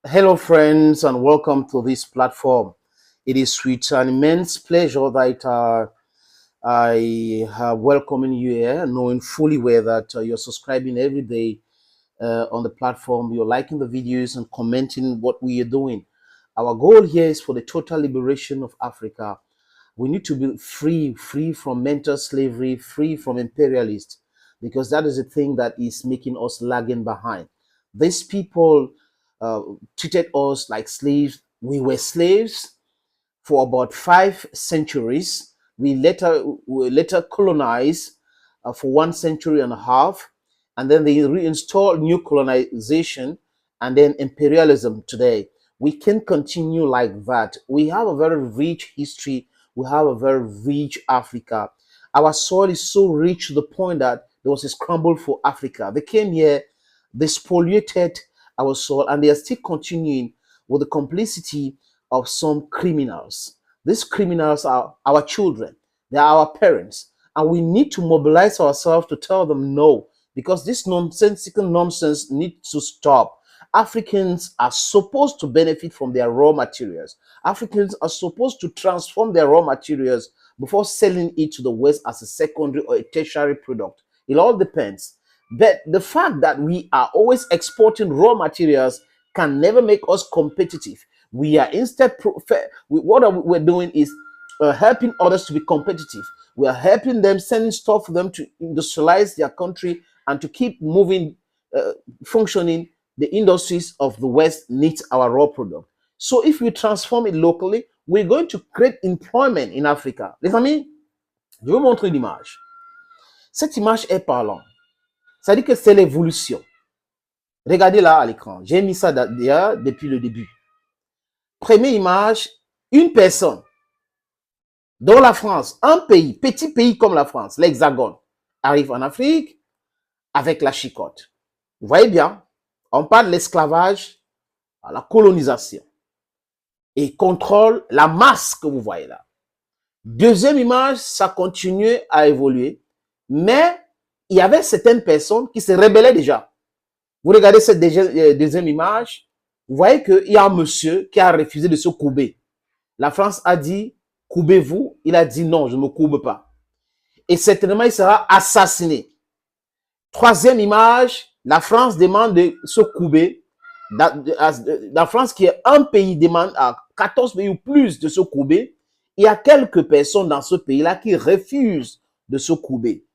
Hello, friends, and welcome to this platform. It is with an immense pleasure that I have welcoming you here, knowing fully well that you're subscribing every day on the platform. You're liking the videos and commenting what we are doing. Our goal here is for the total liberation of Africa. We need to be free from mental slavery, free from imperialists, because that is the thing that is making us lagging behind. These people uh, treated us like slaves. We were slaves for about 5 centuries. We later colonized for 1 century and a half, and then they reinstalled new colonization and then imperialism today. We can continue like that. We have a very rich history. We have a very rich Africa. Our soil is so rich to the point that there was a scramble for Africa. They came here, they spoliated our soil, and they are still continuing with the complicity of some criminals. These criminals are our children, they are our parents, and we need to mobilize ourselves to tell them no, because this nonsensical nonsense needs to stop. Africans are supposed to benefit from their raw materials. Africans are supposed to transform their raw materials before selling it to the West as a secondary or a tertiary product. It all depends. But the fact that we are always exporting raw materials can never make us competitive. We are instead, we're doing is helping others to be competitive. We are helping them, sending stuff for them to industrialize their country and to keep moving, uh, functioning. The industries of the West needs our raw product. So if we transform it locally, we're going to create employment in Africa. Les amis, je vais vous montrer une image. Cette image est parlante. Ça dit que c'est l'évolution. Regardez là à l'écran. J'ai mis ça d'ailleurs depuis le début. Première image, une personne dont la France, un pays, petit pays comme la France, l'Hexagone, arrive en Afrique avec la chicotte. Vous voyez bien, on parle de l'esclavage à la colonisation et contrôle la masse que vous voyez là. Deuxième image, ça continue à évoluer, mais il y avait certaines personnes qui se rebellaient déjà. Vous regardez cette deuxième image, vous voyez qu'il y a un monsieur qui a refusé de se courber. La France a dit, courbez-vous. Il a dit non, je ne me courbe pas. Et certainement, il sera assassiné. Troisième image, la France demande de se courber. La France, qui est un pays, demande à 14 pays ou plus de se courber. Il y a quelques personnes dans ce pays-là qui refusent de se courber.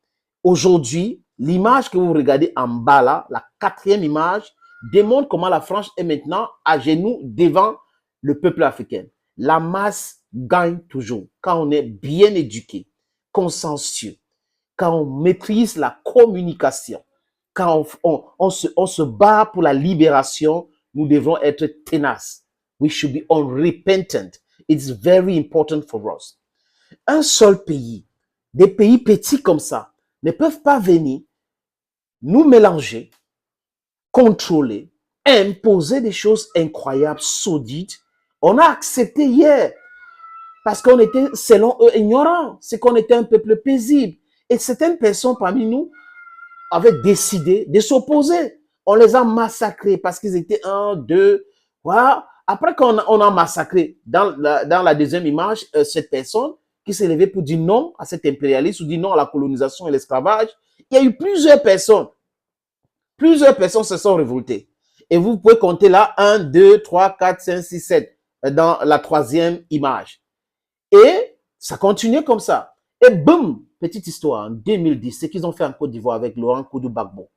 Aujourd'hui, l'image que vous regardez en bas là, la quatrième image, démontre comment la France est maintenant à genoux devant le peuple africain. La masse gagne toujours quand on est bien éduqué, consciencieux, quand on maîtrise la communication, quand on se bat pour la libération. Nous devons être tenaces. We should be unrepentant. It's very important for us. Un seul pays, des pays petits comme ça, ne peuvent pas venir nous mélanger, contrôler, imposer des choses incroyables, sordide. On a accepté hier parce qu'on était, selon eux, ignorants. C'est qu'on était un peuple paisible. Et certaines personnes parmi nous avaient décidé de s'opposer. On les a massacrés parce qu'ils étaient un, deux. Voilà. Après qu'on a massacré, dans la deuxième image, cette personne qui s'est levée pour dire non à cet impérialisme ou dire non à la colonisation et l'esclavage, il y a eu plusieurs personnes. Plusieurs personnes se sont révoltées. Et vous pouvez compter là 1, 2, 3, 4, 5, 6, 7 dans la troisième image. Et ça continue comme ça. Et boum, petite histoire, en 2010, ce qu'ils ont fait en Côte d'Ivoire avec Laurent Koudou-Gbagbo,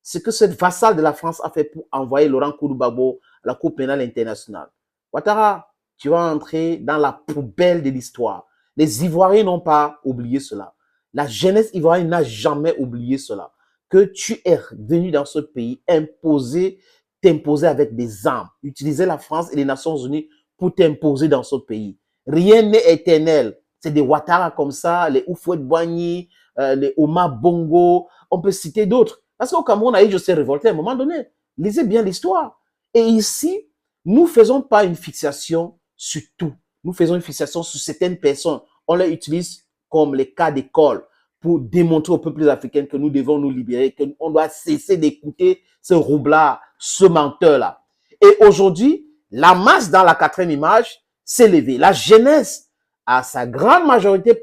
c'est que cette vassal de la France a fait pour envoyer Laurent Koudou-Gbagbo à la Cour pénale internationale. Ouattara, tu vas entrer dans la poubelle de l'histoire. Les Ivoiriens n'ont pas oublié cela. La jeunesse ivoirienne n'a jamais oublié cela. Que tu es venu dans ce pays t'imposer avec des armes, utiliser la France et les Nations Unies pour t'imposer dans ce pays. Rien n'est éternel. C'est des Ouattara comme ça, les Houphouët-Boigny, les Omar Bongo, on peut citer d'autres. Parce qu'au Cameroun, je s'est révolté à un moment donné. Lisez bien l'histoire. Et ici, nous ne faisons pas une fixation sur tout. Nous faisons une fixation sur certaines personnes. On les utilise comme les cas d'école pour démontrer aux peuples africains que nous devons nous libérer, qu'on doit cesser d'écouter ce roublard, ce menteur-là. Et aujourd'hui, la masse dans la quatrième image s'est levée. La jeunesse, à sa grande majorité,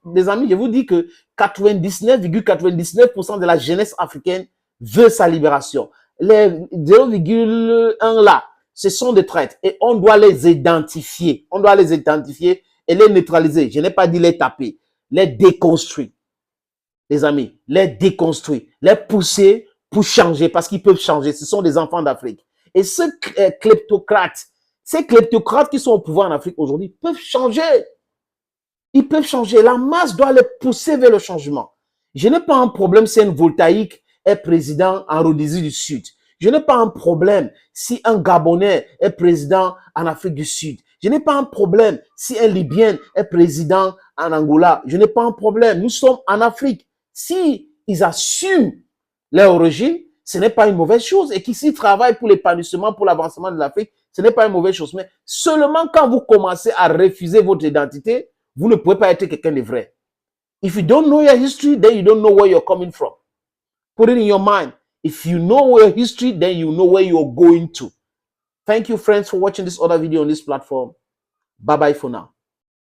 mes amis, je vous dis que 99,99% de la jeunesse africaine veut sa libération. Les 0,1 là, ce sont des traîtres et on doit les identifier. On doit les identifier et les neutraliser. Je n'ai pas dit les taper, les déconstruire. Les amis, les déconstruire, les pousser pour changer parce qu'ils peuvent changer. Ce sont des enfants d'Afrique. Et ces kleptocrates qui sont au pouvoir en Afrique aujourd'hui peuvent changer. Ils peuvent changer. La masse doit les pousser vers le changement. Je n'ai pas un problème si un voltaïque est président en Rhodésie du Sud. Je n'ai pas un problème si un Gabonais est président en Afrique du Sud. Je n'ai pas un problème si un Libyen est président en Angola. Je n'ai pas un problème. Nous sommes en Afrique. Si ils assument leur origine, ce n'est pas une mauvaise chose. Et qu'ils s'y travaillent pour l'épanouissement, pour l'avancement de l'Afrique, ce n'est pas une mauvaise chose. Mais seulement quand vous commencez à refuser votre identité, vous ne pouvez pas être quelqu'un de vrai. If you don't know your history, then you don't know where you're coming from. Put it in your mind. If you know your history, then you know where you're going to. Thank you, friends, for watching this other video on this platform. Bye-bye for now.